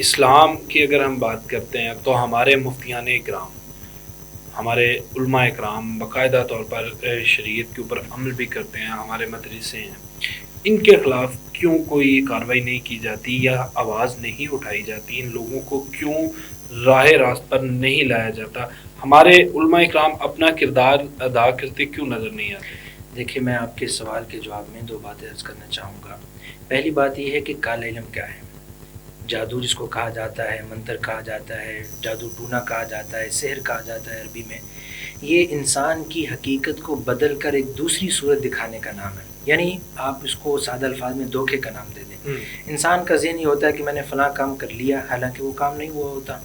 اسلام کی اگر ہم بات کرتے ہیں تو ہمارے مفتیان اکرام، ہمارے علماء اکرام باقاعدہ طور پر شریعت کے اوپر عمل بھی کرتے ہیں، ہمارے مدرسے ہیں، ان کے خلاف کیوں کوئی کارروائی نہیں کی جاتی یا آواز نہیں اٹھائی جاتی؟ ان لوگوں کو کیوں راہ راست پر نہیں لایا جاتا؟ ہمارے علماء اکرام اپنا کردار ادا کرتے کیوں نظر نہیں آتے؟ دیکھیے، میں آپ کے سوال کے جواب میں دو باتیں عرض کرنا چاہوں گا۔ پہلی بات یہ ہے کہ کالا علم کیا ہے؟ جادو جس کو کہا جاتا ہے، منتر کہا جاتا ہے، جادو ٹونا کہا جاتا ہے، سحر کہا جاتا ہے عربی میں، یہ انسان کی حقیقت کو بدل کر ایک دوسری صورت دکھانے کا نام ہے۔ یعنی آپ اس کو سادہ الفاظ میں دھوکے کا نام دے دیں۔ انسان کا ذہن یہ ہوتا ہے کہ میں نے فلاں کام کر لیا، حالانکہ وہ کام نہیں ہوا ہوتا۔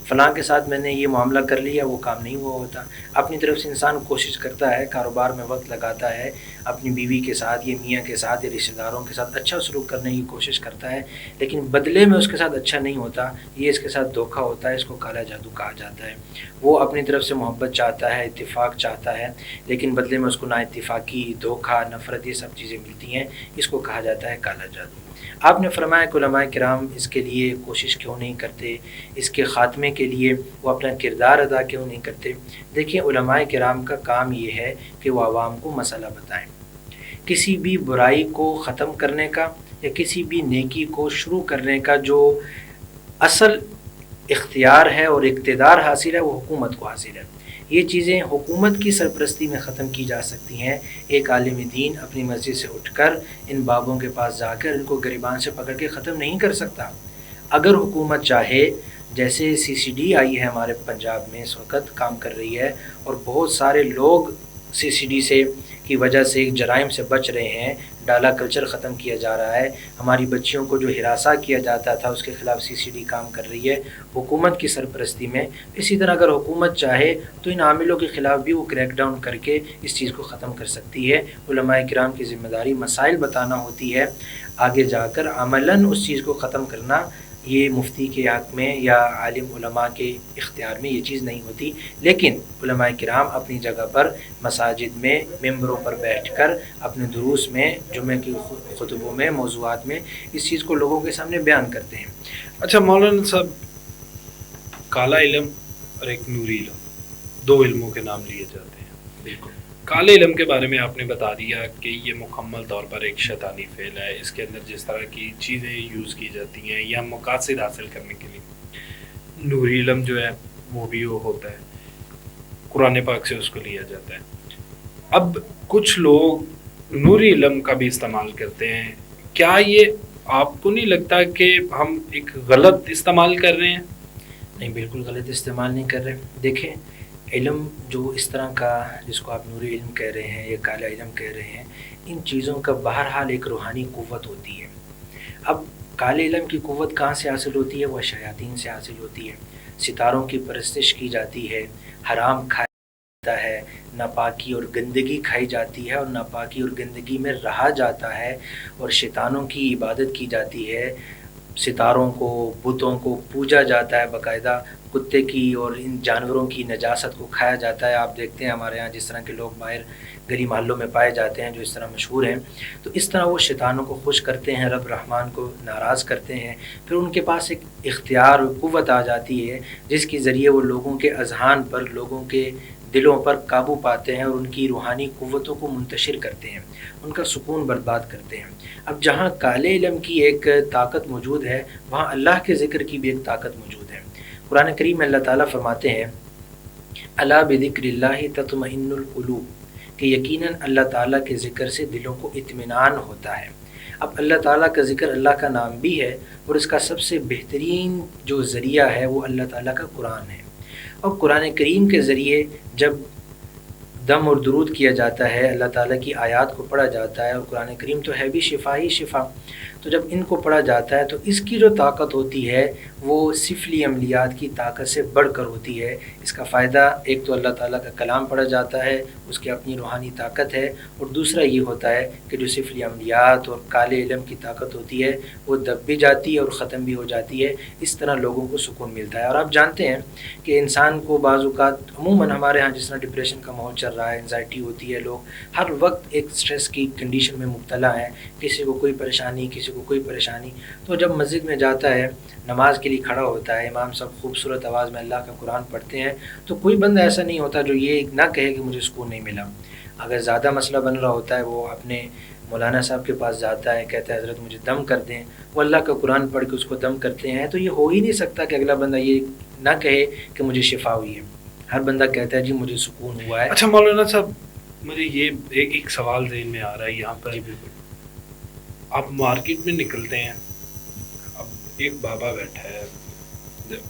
فلاں کے ساتھ میں نے یہ معاملہ کر لیا، وہ کام نہیں ہوا ہوتا۔ اپنی طرف سے انسان کوشش کرتا ہے، کاروبار میں وقت لگاتا ہے، اپنی بیوی کے ساتھ یا میاں کے ساتھ یا رشتہ داروں کے ساتھ اچھا سلوک کرنے کی کوشش کرتا ہے، لیکن بدلے میں اس کے ساتھ اچھا نہیں ہوتا، یہ اس کے ساتھ دھوکہ ہوتا ہے، اس کو کالا جادو کہا جاتا ہے۔ وہ اپنی طرف سے محبت چاہتا ہے، اتفاق چاہتا ہے، لیکن بدلے میں اس کو نا اتفاقی، دھوکہ، نفرت، یہ سب چیزیں ملتی ہیں، اس کو کہا جاتا ہے کالا جادو۔ آپ نے فرمایا کہ علماء کرام اس کے لیے کوشش کیوں نہیں کرتے، اس کے خاتمے کے لیے وہ اپنا کردار ادا کیوں نہیں کرتے؟ دیکھیں، علماء کرام کا کام یہ ہے کہ وہ عوام کو مسئلہ بتائیں۔ کسی بھی برائی کو ختم کرنے کا یا کسی بھی نیکی کو شروع کرنے کا جو اصل اختیار ہے اور اقتدار حاصل ہے، وہ حکومت کو حاصل ہے۔ یہ چیزیں حکومت کی سرپرستی میں ختم کی جا سکتی ہیں۔ ایک عالم دین اپنی مسجد سے اٹھ کر ان بابوں کے پاس جا کر ان کو گریبان سے پکڑ کے ختم نہیں کر سکتا۔ اگر حکومت چاہے، جیسے CCD آئی ہے ہمارے پنجاب میں اس وقت کام کر رہی ہے، اور بہت سارے لوگ CCD سے کی وجہ سے جرائم سے بچ رہے ہیں، ڈالا کلچر ختم کیا جا رہا ہے، ہماری بچیوں کو جو ہراساں کیا جاتا تھا اس کے خلاف CCD کام کر رہی ہے حکومت کی سرپرستی میں۔ اسی طرح اگر حکومت چاہے تو ان عاملوں کے خلاف بھی وہ کریک ڈاؤن کر کے اس چیز کو ختم کر سکتی ہے۔ علماء کرام کی ذمہ داری مسائل بتانا ہوتی ہے، آگے جا کر عملاً اس چیز کو ختم کرنا یہ مفتی کے حق میں یا عالم علماء کے اختیار میں یہ چیز نہیں ہوتی۔ لیکن علماء کرام اپنی جگہ پر مساجد میں ممبروں پر بیٹھ کر اپنے دروس میں، جمعہ کی خطبوں میں، موضوعات میں اس چیز کو لوگوں کے سامنے بیان کرتے ہیں۔ اچھا مولانا صاحب، کالا علم اور ایک نوری علم، دو علموں کے نام لیے جاتے ہیں۔ بالکل۔ کالے علم کے بارے میں آپ نے بتا دیا کہ یہ مکمل طور پر ایک شیطانی فعل ہے، اس کے اندر جس طرح کی چیزیں یوز کی جاتی ہیں یا مقاصد حاصل کرنے کے لیے۔ نوری علم جو ہے وہ بھی وہ ہوتا ہے، قرآن پاک سے اس کو لیا جاتا ہے۔ اب کچھ لوگ نوری علم کا بھی استعمال کرتے ہیں، کیا یہ آپ کو نہیں لگتا کہ ہم ایک غلط استعمال کر رہے ہیں؟ نہیں، بالکل غلط استعمال نہیں کر رہے۔ دیکھیں، علم جو اس طرح کا جس کو آپ نوری علم کہہ رہے ہیں یا کالا علم کہہ رہے ہیں، ان چیزوں کا بہرحال ایک روحانی قوت ہوتی ہے۔ اب کالے علم کی قوت کہاں سے حاصل ہوتی ہے؟ وہ شیاطین سے حاصل ہوتی ہے۔ ستاروں کی پرستش کی جاتی ہے، حرام کھایا جاتا ہے، ناپاکی اور گندگی کھائی جاتی ہے اور ناپاکی اور گندگی میں رہا جاتا ہے، اور شیطانوں کی عبادت کی جاتی ہے، ستاروں کو، بتوں کو پوجا جاتا ہے، باقاعدہ کتے کی اور ان جانوروں کی نجاست کو کھایا جاتا ہے۔ آپ دیکھتے ہیں ہمارے ہاں جس طرح کے لوگ باہر گلی محلوں میں پائے جاتے ہیں جو اس طرح مشہور ہیں، تو اس طرح وہ شیطانوں کو خوش کرتے ہیں، رب رحمان کو ناراض کرتے ہیں۔ پھر ان کے پاس ایک اختیار و قوت آ جاتی ہے جس کے ذریعے وہ لوگوں کے اذہان پر، لوگوں کے دلوں پر قابو پاتے ہیں اور ان کی روحانی قوتوں کو منتشر کرتے ہیں، ان کا سکون برباد کرتے ہیں۔ اب جہاں کالے علم کی ایک طاقت موجود ہے، وہاں اللہ کے ذکر کی بھی ایک طاقت موجود ہے۔ قرآن کریم میں اللہ تعالیٰ فرماتے ہیں، الا بذکر اللہ تطمئن القلوب، کہ یقیناً اللہ تعالیٰ کے ذکر سے دلوں کو اطمینان ہوتا ہے۔ اب اللہ تعالیٰ کا ذکر اللہ کا نام بھی ہے، اور اس کا سب سے بہترین جو ذریعہ ہے وہ اللہ تعالیٰ کا قرآن ہے۔ اور قرآن کریم کے ذریعے جب دم اور درود کیا جاتا ہے، اللہ تعالیٰ کی آیات کو پڑھا جاتا ہے، اور قرآن کریم تو ہے بھی شفا ہی شفا، تو جب ان کو پڑھا جاتا ہے تو اس کی جو طاقت ہوتی ہے وہ سفلی عملیات کی طاقت سے بڑھ کر ہوتی ہے۔ اس کا فائدہ ایک تو اللہ تعالیٰ کا کلام پڑھا جاتا ہے، اس کی اپنی روحانی طاقت ہے، اور دوسرا یہ ہوتا ہے کہ جو سفلی عملیات اور کالے علم کی طاقت ہوتی ہے وہ دب بھی جاتی ہے اور ختم بھی ہو جاتی ہے۔ اس طرح لوگوں کو سکون ملتا ہے۔ اور آپ جانتے ہیں کہ انسان کو بعض اوقات عموماً ہمارے ہاں جس طرح ڈپریشن کا ماحول چل رہا ہے، انزائٹی ہوتی ہے، لوگ ہر وقت ایک سٹریس کی کنڈیشن میں مبتلا ہیں، کسی کو کوئی پریشانی، کسی کو کوئی پریشانی. تو جب مسجد میں جاتا ہے نماز کے لیے کھڑا ہوتا ہے, امام صاحب خوبصورت آواز میں اللہ کا قرآن پڑھتے ہیں, تو کوئی بندہ ایسا نہیں ہوتا جو یہ نہ کہے کہ مجھے سکون نہیں ملا. اگر زیادہ مسئلہ بن رہا ہوتا ہے وہ اپنے مولانا صاحب کے پاس جاتا ہے, کہتا ہے حضرت مجھے دم کر دیں, وہ اللہ کا قرآن پڑھ کے اس کو دم کرتے ہیں. تو یہ ہو ہی نہیں سکتا کہ اگلا بندہ یہ نہ کہے کہ مجھے شفا ہوئی ہے. ہر بندہ کہتا ہے جی مجھے سکون ہوا ہے. اچھا مولانا صاحب, مجھے یہ ایک سوال ذہن میں آ رہا ہے یہاں پر. جی بالکل. آپ مارکیٹ میں نکلتے ہیں, اب ایک بابا بیٹھا ہے,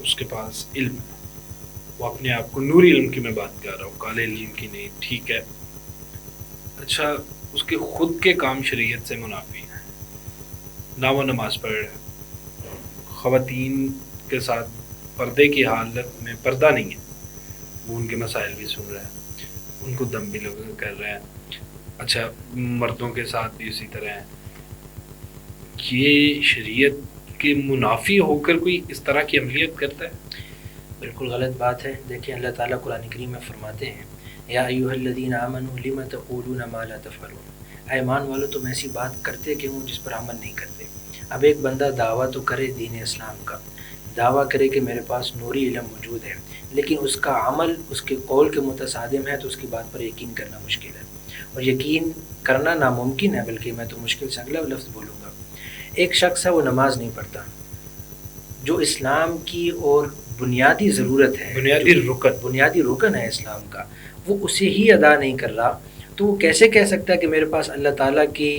اس کے پاس علم ہے, وہ اپنے آپ کو نوری علم کی میں بات کر رہا ہوں, کالے علم کی نہیں, ٹھیک ہے. اچھا, اس کے خود کے کام شریعت سے منافی ہیں, نہ وہ نماز پڑھ رہے, خواتین کے ساتھ پردے کی حالت میں پردہ نہیں ہے, وہ ان کے مسائل بھی سن رہے ہیں, ان کو دم بھی لوگ کر رہے ہیں. اچھا, مردوں کے ساتھ بھی اسی طرح ہیں. یہ شریعت کے منافی ہو کر کوئی اس طرح کی عملیت کرتا ہے؟ بالکل غلط بات ہے. دیکھیں اللہ تعالیٰ قرآن کریم میں فرماتے ہیں یا ایھا الذین آمنوا لم تقولون ما لا تفعلون, اے ایمان والو تم ایسی بات کرتے کیوں جس پر عمل نہیں کرتے. اب ایک بندہ دعویٰ تو کرے دین اسلام کا, دعویٰ کرے کہ میرے پاس نوری علم موجود ہے, لیکن اس کا عمل اس کے قول کے متصادم ہے, تو اس کی بات پر یقین کرنا مشکل ہے. اور یقین کرنا ناممکن ہے, بلکہ میں تو مشکل سے اگلا لفظ بولوں گا. ایک شخص ہے وہ نماز نہیں پڑھتا, جو اسلام کی اور بنیادی ضرورت ہے, بنیادی رکن ہے اسلام کا, وہ اسے ہی ادا نہیں کر رہا, تو وہ کیسے کہہ سکتا ہے کہ میرے پاس اللہ تعالیٰ کی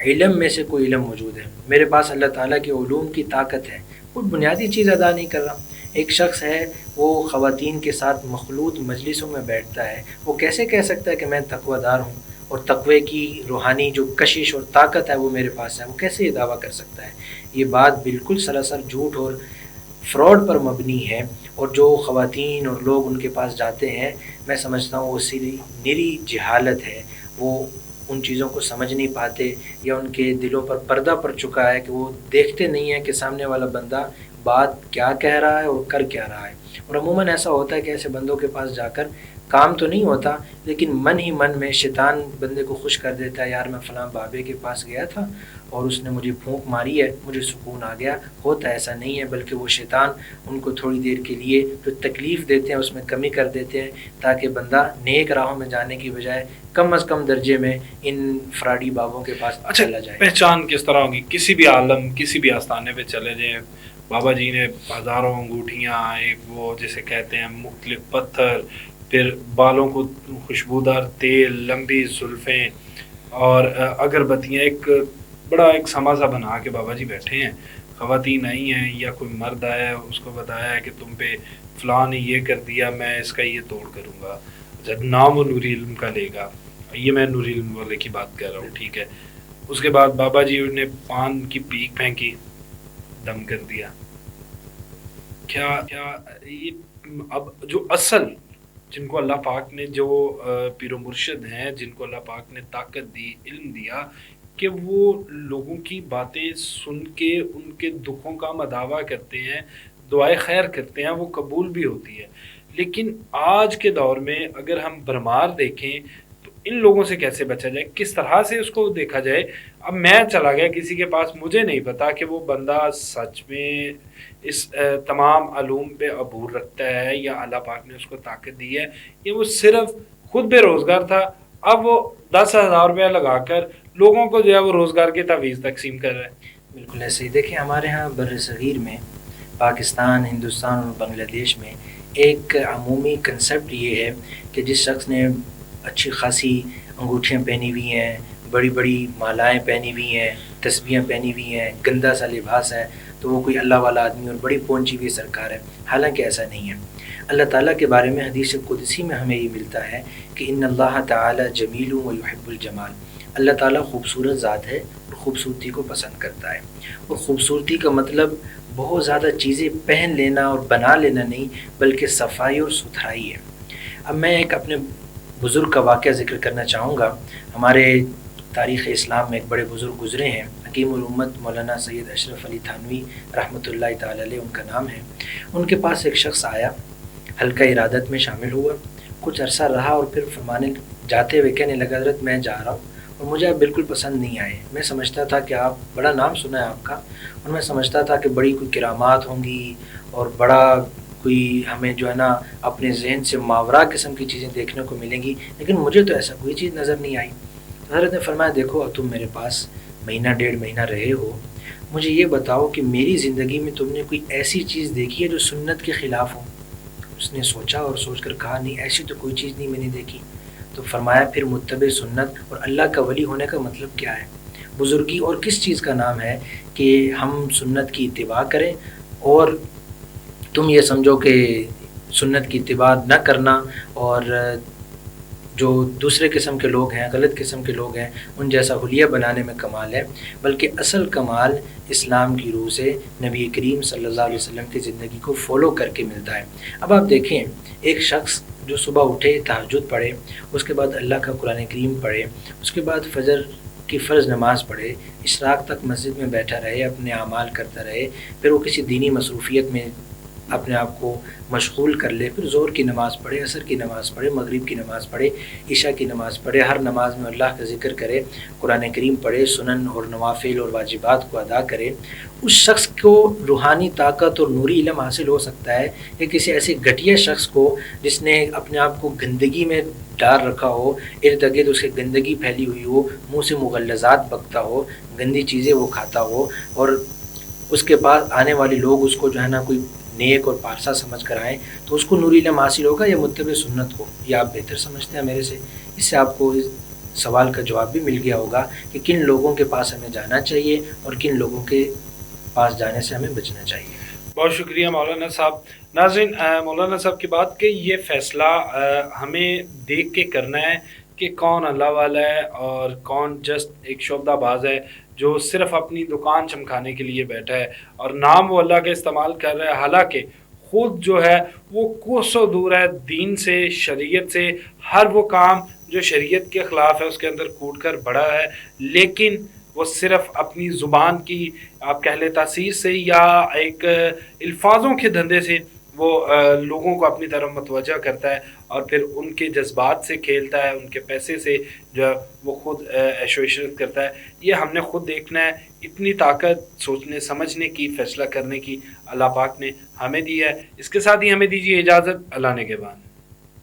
علم میں سے کوئی علم موجود ہے, میرے پاس اللہ تعالیٰ کے علوم کی طاقت ہے. وہ بنیادی چیز ادا نہیں کر رہا. ایک شخص ہے وہ خواتین کے ساتھ مخلوط مجلسوں میں بیٹھتا ہے, وہ کیسے کہہ سکتا ہے کہ میں تقوی دار ہوں اور تقوی کی روحانی جو کشش اور طاقت ہے وہ میرے پاس ہے, وہ کیسے یہ دعویٰ کر سکتا ہے؟ یہ بات بالکل سراسر جھوٹ اور فراڈ پر مبنی ہے. اور جو خواتین اور لوگ ان کے پاس جاتے ہیں, میں سمجھتا ہوں وہ نری جہالت ہے, وہ ان چیزوں کو سمجھ نہیں پاتے, یا ان کے دلوں پر پردہ پڑ چکا ہے کہ وہ دیکھتے نہیں ہیں کہ سامنے والا بندہ بات کیا کہہ رہا ہے اور کر کیا رہا ہے. اور عموماً ایسا ہوتا ہے کہ ایسے بندوں کے پاس جا کر کام تو نہیں ہوتا, لیکن من ہی من میں شیطان بندے کو خوش کر دیتا ہے, یار میں فلاں بابے کے پاس گیا تھا اور اس نے مجھے پھونک ماری ہے, مجھے سکون آ گیا. ہوتا ایسا نہیں ہے, بلکہ وہ شیطان ان کو تھوڑی دیر کے لیے جو تکلیف دیتے ہیں اس میں کمی کر دیتے ہیں, تاکہ بندہ نیک راہوں میں جانے کی بجائے کم از کم درجے میں ان فراڈی بابوں کے پاس چلا جائے. پہچان کس طرح ہوگی؟ کسی بھی عالم, کسی بھی آستانے پہ چلے جائیں, بابا جی نے ہزاروں انگوٹھیاں, ایک وہ جسے کہتے ہیں مختلف پتھر, پھر بالوں کو خوشبودار تیل, لمبی زلفیں اور اگربتیاں, ایک سما سا بنا کے بابا جی بیٹھے ہیں. خواتین آئی ہیں یا کوئی مرد آیا ہے, اس کو بتایا ہے کہ تم پہ فلاں نے یہ کر دیا, میں اس کا یہ توڑ کروں گا. جب نام وہ نوری علم کا لے گا, یہ میں نوری علم والے کی بات کر رہا ہوں, ٹھیک ہے. اس کے بعد بابا جی نے پان کی پیک پھینکی, دم کر دیا. کیا یہ اب جو اصل جن کو اللہ پاک نے, جو پیر و مرشد ہیں, جن کو اللہ پاک نے طاقت دی, علم دیا کہ وہ لوگوں کی باتیں سن کے ان کے دکھوں کا مداوع کرتے ہیں, دعائے خیر کرتے ہیں, وہ قبول بھی ہوتی ہے. لیکن آج کے دور میں اگر ہم بھرمار دیکھیں تو ان لوگوں سے کیسے بچا جائے, کس طرح سے اس کو دیکھا جائے؟ اب میں چلا گیا کسی کے پاس, مجھے نہیں پتا کہ وہ بندہ سچ میں اس تمام علوم پہ عبور رکھتا ہے یا اللہ پاک نے اس کو طاقت دی ہے, یا وہ صرف خود بے روزگار تھا, اب وہ 10,000 روپیہ لگا کر لوگوں کو جو ہے وہ روزگار کی تعویذ تقسیم کر رہا ہے. بالکل ایسے ہی. دیکھیں ہمارے ہاں بر صغیر میں, پاکستان, ہندوستان اور بنگلہ دیش میں ایک عمومی کنسپٹ یہ ہے کہ جس شخص نے اچھی خاصی انگوٹھیاں پہنی ہوئی ہیں, بڑی بڑی مالائیں پہنی ہوئی ہیں, تسبیحیں پہنی ہوئی ہیں, گندا سا لباس ہے, تو وہ کوئی اللہ والا آدمی اور بڑی پہنچی ہوئی سرکار ہے. حالانکہ ایسا نہیں ہے. اللہ تعالیٰ کے بارے میں حدیث قدسی میں ہمیں یہ ملتا ہے کہ ان اللہ تعالیٰ جمیل و یحب الجمال, اللہ تعالیٰ خوبصورت ذات ہے اور خوبصورتی کو پسند کرتا ہے. اور خوبصورتی کا مطلب بہت زیادہ چیزیں پہن لینا اور بنا لینا نہیں, بلکہ صفائی اور ستھرائی ہے. اب میں ایک اپنے بزرگ کا واقعہ ذکر کرنا چاہوں گا. ہمارے تاریخ اسلام میں ایک بڑے بزرگ گزرے ہیں, حکیم الامت مولانا سید اشرف علی تھانوی رحمۃ اللہ تعالی علیہ ان کا نام ہے. ان کے پاس ایک شخص آیا, حلقہ ارادت میں شامل ہوا, کچھ عرصہ رہا اور پھر فرمانے جاتے ہوئے کہنے لگا, حضرت میں جا رہا ہوں اور مجھے آپ بالکل پسند نہیں آئے۔ میں سمجھتا تھا کہ آپ بڑا نام سنا ہے آپ کا، اور میں سمجھتا تھا کہ بڑی کوئی کرامات ہوں گی اور بڑا کوئی ہمیں جو ہے نا اپنے ذہن سے ماورا قسم کی چیزیں دیکھنے کو ملیں گی، لیکن مجھے تو ایسا کوئی چیز نظر نہیں آئی۔ حضرت نے فرمایا دیکھو اب تم میرے پاس مہینہ ڈیڑھ مہینہ رہے ہو، مجھے یہ بتاؤ کہ میری زندگی میں تم نے کوئی ایسی چیز دیکھی ہے جو سنت کے خلاف ہو؟ اس نے سوچا اور سوچ کر کہا نہیں، ایسی تو کوئی چیز نہیں میں نے دیکھی۔ تو فرمایا پھر متبع سنت اور اللہ کا ولی ہونے کا مطلب کیا ہے؟ بزرگی اور کس چیز کا نام ہے کہ ہم سنت کی اتباع کریں، اور تم یہ سمجھو کہ سنت کی اتباع نہ کرنا اور جو دوسرے قسم کے لوگ ہیں، غلط قسم کے لوگ ہیں، ان جیسا حلیہ بنانے میں کمال ہے، بلکہ اصل کمال اسلام کی روح سے نبی کریم صلی اللہ علیہ وسلم کی زندگی کو فالو کر کے ملتا ہے۔ اب آپ دیکھیں، ایک شخص جو صبح اٹھے، تہجد پڑھے، اس کے بعد اللہ کا قرآن کریم پڑھے، اس کے بعد فجر کی فرض نماز پڑھے، اشراق تک مسجد میں بیٹھا رہے، اپنے اعمال کرتا رہے، پھر وہ کسی دینی مصروفیت میں اپنے آپ کو مشغول کر لے، پھر ظہر کی نماز پڑھے، عصر کی نماز پڑھے، مغرب کی نماز پڑھے، عشاء کی نماز پڑھے، ہر نماز میں اللہ کا ذکر کرے، قرآن کریم پڑھے، سنن اور نوافل اور واجبات کو ادا کرے، اس شخص کو روحانی طاقت اور نوری علم حاصل ہو سکتا ہے کہ کسی ایسے گھٹیا شخص کو جس نے اپنے آپ کو گندگی میں ڈال رکھا ہو، ارد گرد اس کے گندگی پھیلی ہوئی ہو، منہ سے مغلظات بکتا ہو، گندی چیزیں وہ کھاتا ہو، اور اس کے پاس آنے والے لوگ اس کو جو ہے نا کوئی نیک اور پارسا سمجھ کر آئیں، تو اس کو نوری علم حاصل ہوگا یا متبع سنت کو؟ یہ آپ بہتر سمجھتے ہیں میرے سے۔ اس سے آپ کو اس سوال کا جواب بھی مل گیا ہوگا کہ کن لوگوں کے پاس ہمیں جانا چاہیے اور کن لوگوں کے پاس جانے سے ہمیں بچنا چاہیے۔ بہت شکریہ مولانا صاحب۔ ناظرین، مولانا صاحب کی بات کہ یہ فیصلہ ہمیں دیکھ کے کرنا ہے کہ کون اللہ والا ہے اور کون جسٹ ایک شعبدہ باز ہے جو صرف اپنی دکان چمکانے کے لیے بیٹھا ہے اور نام وہ اللہ کا استعمال کر رہا ہے، حالانکہ خود جو ہے وہ کوسوں دور ہے دین سے، شریعت سے، ہر وہ کام جو شریعت کے خلاف ہے اس کے اندر کود کر بڑا ہے، لیکن وہ صرف اپنی زبان کی آپ کہہ لیں تاثیر سے یا ایک الفاظوں کے دھندے سے وہ لوگوں کو اپنی طرف متوجہ کرتا ہے اور پھر ان کے جذبات سے کھیلتا ہے، ان کے پیسے سے جو ہے وہ خود عیش و عشرت کرتا ہے۔ یہ ہم نے خود دیکھنا ہے۔ اتنی طاقت سوچنے سمجھنے کی، فیصلہ کرنے کی اللہ پاک نے ہمیں دی ہے۔ اس کے ساتھ ہی ہمیں دیجیے اجازت، اللہ نے کے بعد۔